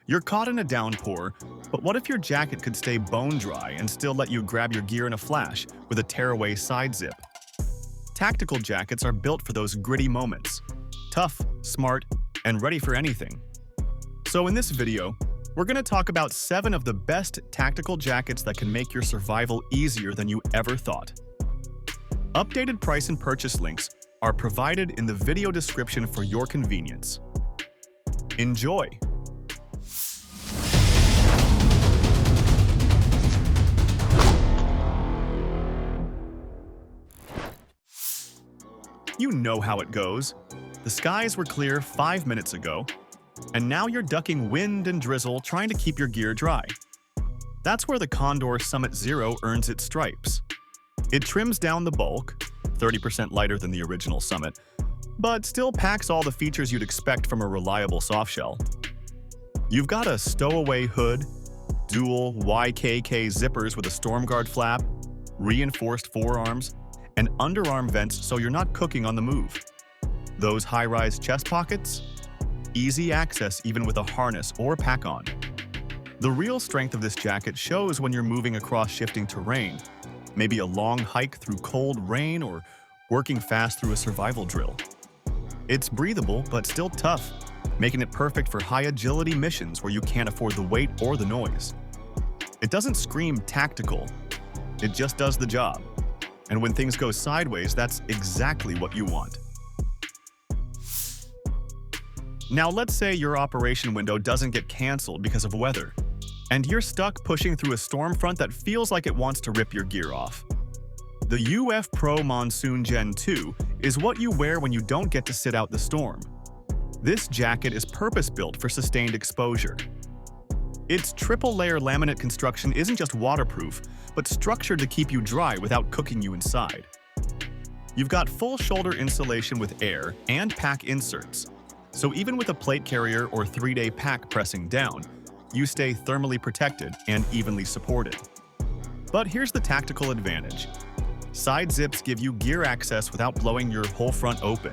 You're caught in a downpour, but what if your jacket could stay bone dry and still let you grab your gear in a flash with a tearaway side zip? Tactical jackets are built for those gritty moments. Tough, smart, and ready for anything. So in this video, we're going to talk about 7 of the best tactical jackets that can make your survival easier than you ever thought. Updated price and purchase links are provided in the video description for your convenience. Enjoy! You know how it goes. The skies were clear 5 minutes ago, and now you're ducking wind and drizzle trying to keep your gear dry. That's where the Condor Summit Zero earns its stripes. It trims down the bulk, 30% lighter than the original Summit, but still packs all the features you'd expect from a reliable softshell. You've got a stowaway hood, dual YKK zippers with a storm guard flap, reinforced forearms, and underarm vents so you're not cooking on the move. Those high-rise chest pockets? Easy access even with a harness or pack-on. The real strength of this jacket shows when you're moving across shifting terrain, maybe a long hike through cold rain or working fast through a survival drill. It's breathable but still tough, making it perfect for high-agility missions where you can't afford the weight or the noise. It doesn't scream tactical, it just does the job. And when things go sideways, that's exactly what you want. Now let's say your operation window doesn't get canceled because of weather, and you're stuck pushing through a storm front that feels like it wants to rip your gear off. The UF Pro Monsoon Gen 2 is what you wear when you don't get to sit out the storm. This jacket is purpose-built for sustained exposure. Its triple-layer laminate construction isn't just waterproof, but structured to keep you dry without cooking you inside. You've got full shoulder insulation with air and pack inserts, so even with a plate carrier or 3-day pack pressing down, you stay thermally protected and evenly supported. But here's the tactical advantage. Side zips give you gear access without blowing your whole front open.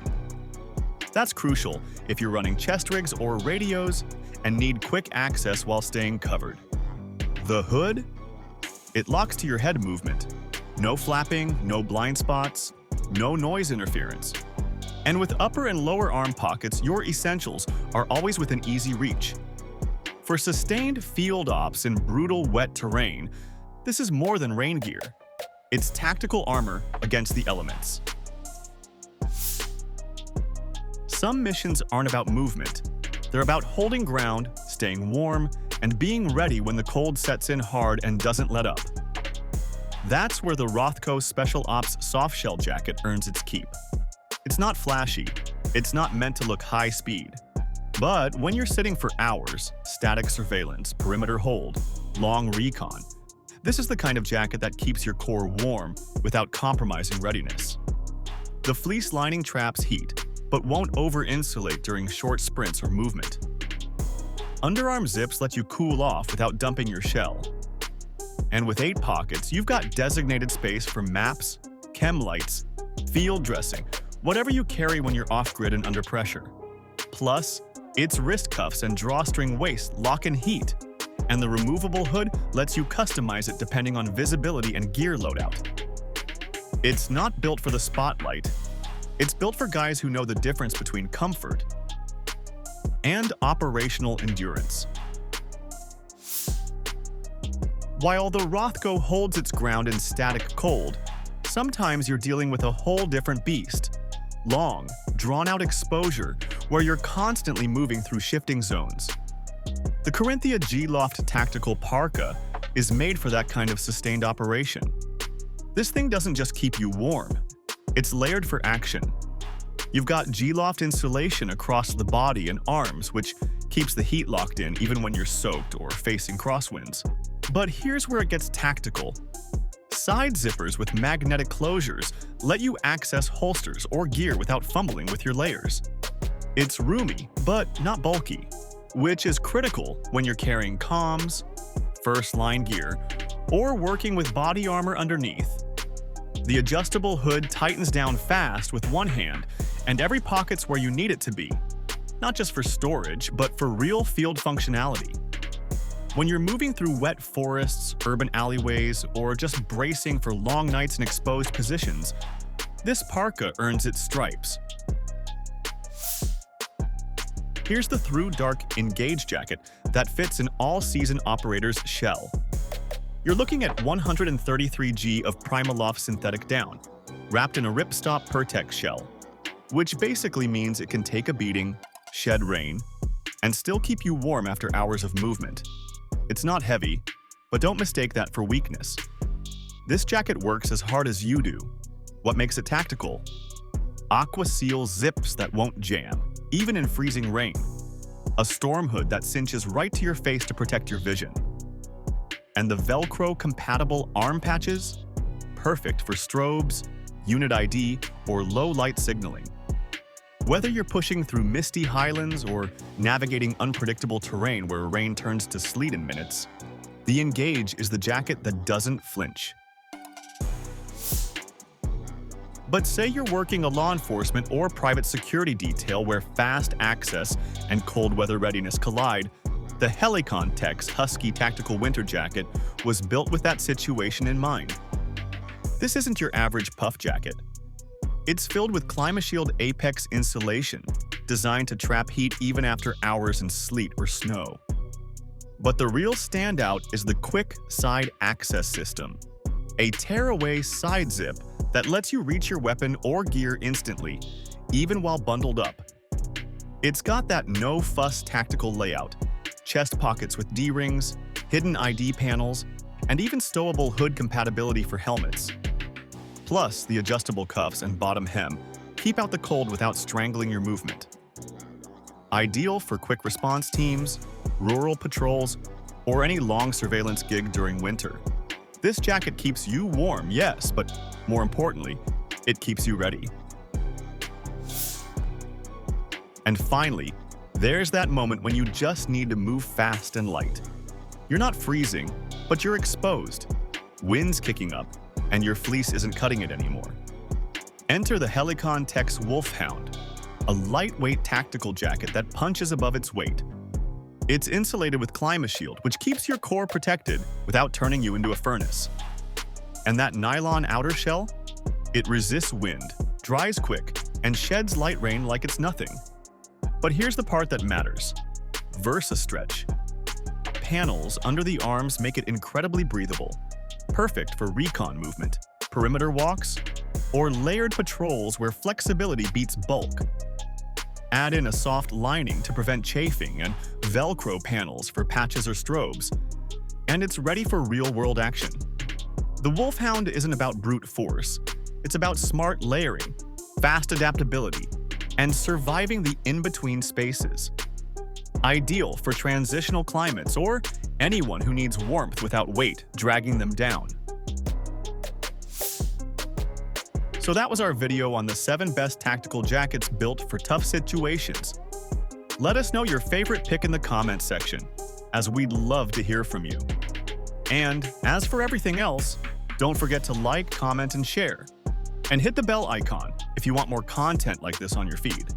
That's crucial if you're running chest rigs or radios and need quick access while staying covered. The hood? It locks to your head movement. No flapping, no blind spots, no noise interference. And with upper and lower arm pockets, your essentials are always within easy reach. For sustained field ops in brutal wet terrain, this is more than rain gear. It's tactical armor against the elements. Some missions aren't about movement. They're about holding ground, staying warm, and being ready when the cold sets in hard and doesn't let up. That's where the Rothco Special Ops softshell jacket earns its keep. It's not flashy, it's not meant to look high speed. But when you're sitting for hours, static surveillance, perimeter hold, long recon, this is the kind of jacket that keeps your core warm without compromising readiness. The fleece lining traps heat, but won't over-insulate during short sprints or movement. Underarm zips let you cool off without dumping your shell. And with 8 pockets, you've got designated space for maps, chem lights, field dressing, whatever you carry when you're off-grid and under pressure. Plus, its wrist cuffs and drawstring waist lock in heat, and the removable hood lets you customize it depending on visibility and gear loadout. It's not built for the spotlight. It's built for guys who know the difference between comfort and operational endurance. While the Rothco holds its ground in static cold, sometimes you're dealing with a whole different beast. Long, drawn-out exposure where you're constantly moving through shifting zones. The Corinthia GLoft Tactical Parka is made for that kind of sustained operation. This thing doesn't just keep you warm, it's layered for action. You've got GLoft insulation across the body and arms, which keeps the heat locked in even when you're soaked or facing crosswinds. But here's where it gets tactical. Side zippers with magnetic closures let you access holsters or gear without fumbling with your layers. It's roomy, but not bulky, which is critical when you're carrying comms, first-line gear, or working with body armor underneath. The adjustable hood tightens down fast with one hand, and every pocket's where you need it to be, not just for storage, but for real field functionality. When you're moving through wet forests, urban alleyways, or just bracing for long nights in exposed positions, this parka earns its stripes. Here's the Through Dark Engage jacket that fits an all-season operator's shell. You're looking at 133G of PrimaLoft synthetic down, wrapped in a ripstop Pertex shell, which basically means it can take a beating, shed rain, and still keep you warm after hours of movement. It's not heavy, but don't mistake that for weakness. This jacket works as hard as you do. What makes it tactical? Aqua Seal zips that won't jam, even in freezing rain. A storm hood that cinches right to your face to protect your vision. And the Velcro-compatible arm patches? Perfect for strobes, unit ID, or low-light signaling. Whether you're pushing through misty highlands or navigating unpredictable terrain where rain turns to sleet in minutes, the Engage is the jacket that doesn't flinch. But say you're working a law enforcement or private security detail where fast access and cold weather readiness collide, the Helicon Husky Tactical Winter Jacket was built with that situation in mind. This isn't your average puff jacket. It's filled with ClimaShield Apex insulation, designed to trap heat even after hours in sleet or snow. But the real standout is the quick side access system, a tearaway side zip that lets you reach your weapon or gear instantly, even while bundled up. It's got that no-fuss tactical layout, chest pockets with D-rings, hidden ID panels, and even stowable hood compatibility for helmets. Plus, the adjustable cuffs and bottom hem keep out the cold without strangling your movement. Ideal for quick response teams, rural patrols, or any long surveillance gig during winter. This jacket keeps you warm, yes, but more importantly, it keeps you ready. And finally, there's that moment when you just need to move fast and light. You're not freezing, but you're exposed. Wind's kicking up, and your fleece isn't cutting it anymore. Enter the Helicon Hound, a lightweight tactical jacket that punches above its weight. It's insulated with ClimaShield, which keeps your core protected without turning you into a furnace. And that nylon outer shell? It resists wind, dries quick, and sheds light rain like it's nothing. But here's the part that matters: VersaStretch. Panels under the arms make it incredibly breathable, perfect for recon movement, perimeter walks, or layered patrols where flexibility beats bulk. Add in a soft lining to prevent chafing and Velcro panels for patches or strobes, and it's ready for real-world action. The Hound isn't about brute force. It's about smart layering, fast adaptability, and surviving the in-between spaces. Ideal for transitional climates or anyone who needs warmth without weight dragging them down. So that was our video on the 7 best tactical jackets built for tough situations. Let us know your favorite pick in the comments section, as we'd love to hear from you. And as for everything else, don't forget to like, comment, and share. And hit the bell icon if you want more content like this on your feed.